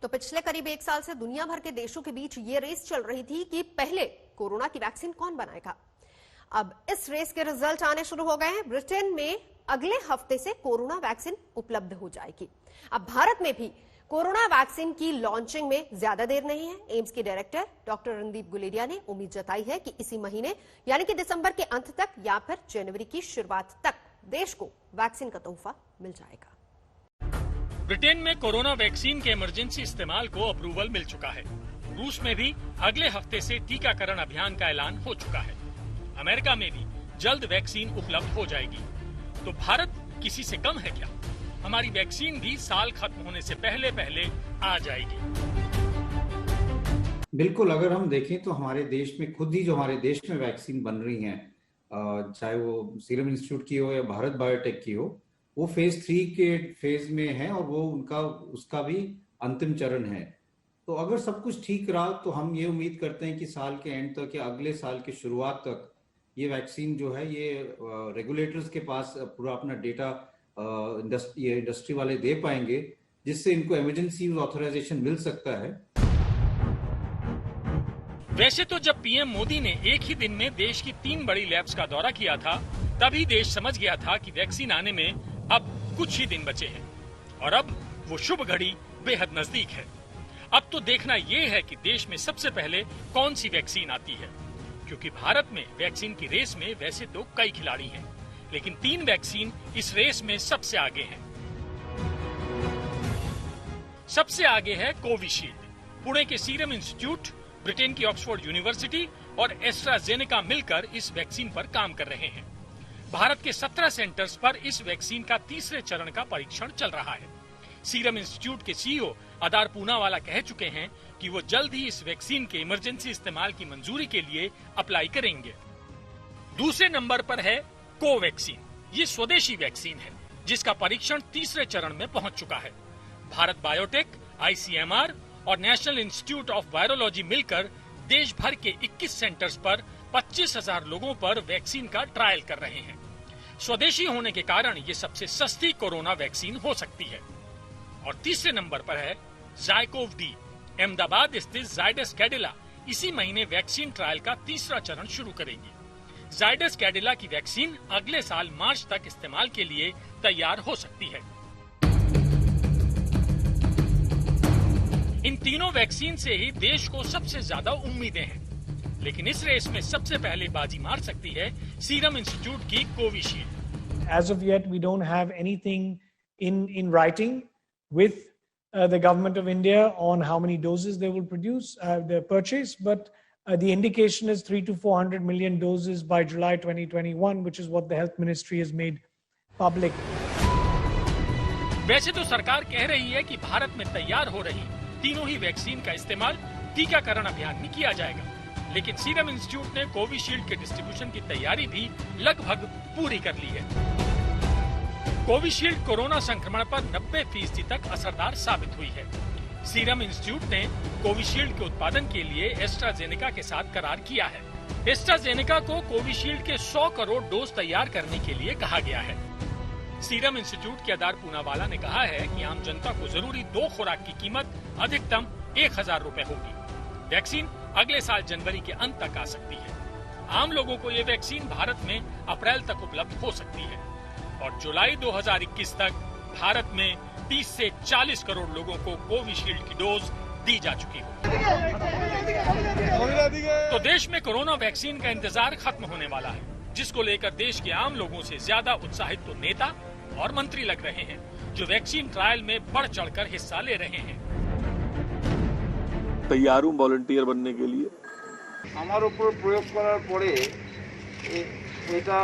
तो पिछले करीब 1 साल से दुनिया भर के देशों के बीच ये रेस चल रही थी कि पहले कोरोना की वैक्सीन कौन बनाएगा। अब इस रेस के रिजल्ट आने शुरू हो गए हैं। ब्रिटेन में अगले हफ्ते से कोरोना वैक्सीन उपलब्ध हो जाएगी। अब भारत में भी कोरोना वैक्सीन की लॉन्चिंग में ज्यादा देर नहीं है। एम्स के डायरेक्टर डॉक्टर रणदीप गुलेरिया ने उम्मीद जताई है कि इसी महीने यानी कि दिसंबर के अंत तक या फिर जनवरी की शुरुआत तक देश को वैक्सीन का तोहफा मिल जाएगा। ब्रिटेन में कोरोना वैक्सीन के इमरजेंसी इस्तेमाल को अप्रूवल मिल चुका है। रूस में भी अगले हफ्ते से टीकाकरण अभियान का ऐलान हो चुका है। अमेरिका में भी जल्द वैक्सीन उपलब्ध हो जाएगी। तो भारत किसी से कम है क्या? हमारी वैक्सीन भी साल खत्म होने से पहले पहले आ जाएगी। बिल्कुल, अगर हम देखें तो हमारे देश में खुद ही जो हमारे देश में वैक्सीन बन रही हैं, चाहे वो सीरम इंस्टीट्यूट की हो या भारत बायोटेक की हो, वो फेज 3 के फेज में है और वो उसका भी अंतिम चरण है। तो अगर सब कुछ ठीक रहा तो हम ये उम्मीद करते हैं कि साल के एंड तक या अगले साल की शुरुआत तक ये वैक्सीन जो है ये रेगुलेटर्स के पास पूरा अपना डेटा ये इंडस्ट्री वाले दे पाएंगे, जिससे इनको इमरजेंसी यूज ऑथराइजेशन मिल सकता है। वैसे तो जब पीएम मोदी ने एक ही दिन में देश की 3 बड़ी लैब्स का दौरा किया था, तभी देश समझ गया था कि वैक्सीन आने में अब कुछ ही दिन बचे हैं और अब वो शुभ घड़ी बेहद नजदीक है। अब तो देखना ये है कि देश में सबसे पहले कौन सी वैक्सीन आती है, क्योंकि भारत में वैक्सीन की रेस में वैसे तो कई खिलाड़ी हैं, लेकिन 3 वैक्सीन इस रेस में सबसे आगे हैं। सबसे आगे है कोविशील्ड। पुणे के सीरम इंस्टीट्यूट, ब्रिटेन की ऑक्सफोर्ड यूनिवर्सिटी और एस्ट्राजेनेका मिलकर इस वैक्सीन पर काम कर रहे हैं। भारत के 17 सेंटर्स पर इस वैक्सीन का तीसरे चरण का परीक्षण चल रहा है। सीरम इंस्टीट्यूट के सीईओ अदार पूनावाला कह चुके हैं कि वो जल्द ही इस वैक्सीन के इमरजेंसी इस्तेमाल की मंजूरी के लिए अप्लाई करेंगे। दूसरे नंबर पर है कोवैक्सीन। ये स्वदेशी वैक्सीन है जिसका परीक्षण तीसरे चरण में पहुंच चुका है। भारत बायोटेक, ICMR और नेशनल इंस्टीट्यूट ऑफ वायरोलॉजी मिलकर देश भर के 21 सेंटर्स पर 25,000 लोगों पर वैक्सीन का ट्रायल कर रहे हैं। स्वदेशी होने के कारण ये सबसे सस्ती कोरोना वैक्सीन हो सकती है। और तीसरे नंबर पर है ज़ायकोव-डी। अहमदाबाद स्थित जायडस कैडिला इसी महीने वैक्सीन ट्रायल का तीसरा चरण शुरू करेगी। जायडस कैडिला की वैक्सीन अगले साल मार्च तक इस्तेमाल के लिए तैयार हो सकती है। इन तीनों वैक्सीन से ही देश को सबसे ज्यादा उम्मीदें हैं, लेकिन इस रेस में सबसे पहले बाजी मार सकती है सीरम इंस्टीट्यूट की Covishield. As of yet, we don't have anything in writing with the government of India on how many doses they will purchase, but the indication is 300 to 400 million doses by July 2021, which is what the health ministry has made public. वैसे तो सरकार कह रही है कि भारत में तैयार हो रही तीनों ही वैक्सीन का इस्तेमाल टीकाकरण अभियान में किया जाएगा, लेकिन सीरम इंस्टीट्यूट ने कोविशील्ड के डिस्ट्रीब्यूशन की तैयारी भी लगभग पूरी कर ली है। कोविशील्ड कोरोना संक्रमण पर 90% तक असरदार साबित हुई है। सीरम इंस्टीट्यूट ने कोविशील्ड के उत्पादन के लिए एस्ट्राजेनेका के साथ करार किया है। एस्ट्राजेनेका को कोविशील्ड के 100 करोड़ डोज तैयार करने के लिए कहा गया है। सीरम इंस्टीट्यूट के अदार पूनावाला ने कहा है कि आम जनता को जरूरी 2 खुराक की कीमत अधिकतम 1,000 रुपए होगी। वैक्सीन अगले साल जनवरी के अंत तक आ सकती है। आम लोगों को ये वैक्सीन भारत में अप्रैल तक उपलब्ध हो सकती है और जुलाई 2021 तक भारत में 30 से 40 करोड़ लोगों को कोविशील्ड की डोज दी जा चुकी हो। तो देश में कोरोना वैक्सीन का इंतजार खत्म होने वाला है, जिसको लेकर देश के आम लोगों से ज्यादा उत्साहित तो नेता और मंत्री लग रहे हैं, जो वैक्सीन ट्रायल में बढ़ चढ़कर हिस्सा ले रहे हैं। तैयार हूं वॉलंटियर बनने के लिए। আমার উপর প্রয়োগ করার পরে এটা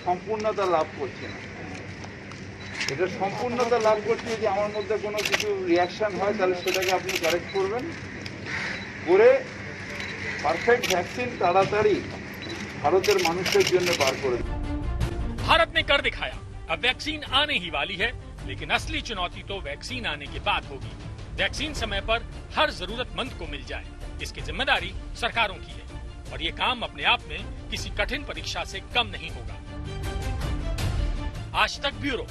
সম্পূর্ণতা লাভ করছে না। এটা সম্পূর্ণতা লাভ করছে যদি আমার মধ্যে কোনো কিছু রিঅ্যাকশন হয় তাহলে সেটাকে আপনি কারেক্ট করবেন করে পারফেক্ট ভ্যাকসিন তাড়াতাড়ি ভারতের মানুষের জন্য বার করে দেবেন। भारत ने कर दिखाया। अब वैक्सीन आने ही वाली है, लेकिन असली चुनौती तो वैक्सीन आने के बाद होगी। वैक्सीन समय पर हर जरूरतमंद को मिल जाए, इसकी जिम्मेदारी सरकारों की है और ये काम अपने आप में किसी कठिन परीक्षा से कम नहीं होगा। आज तक ब्यूरो।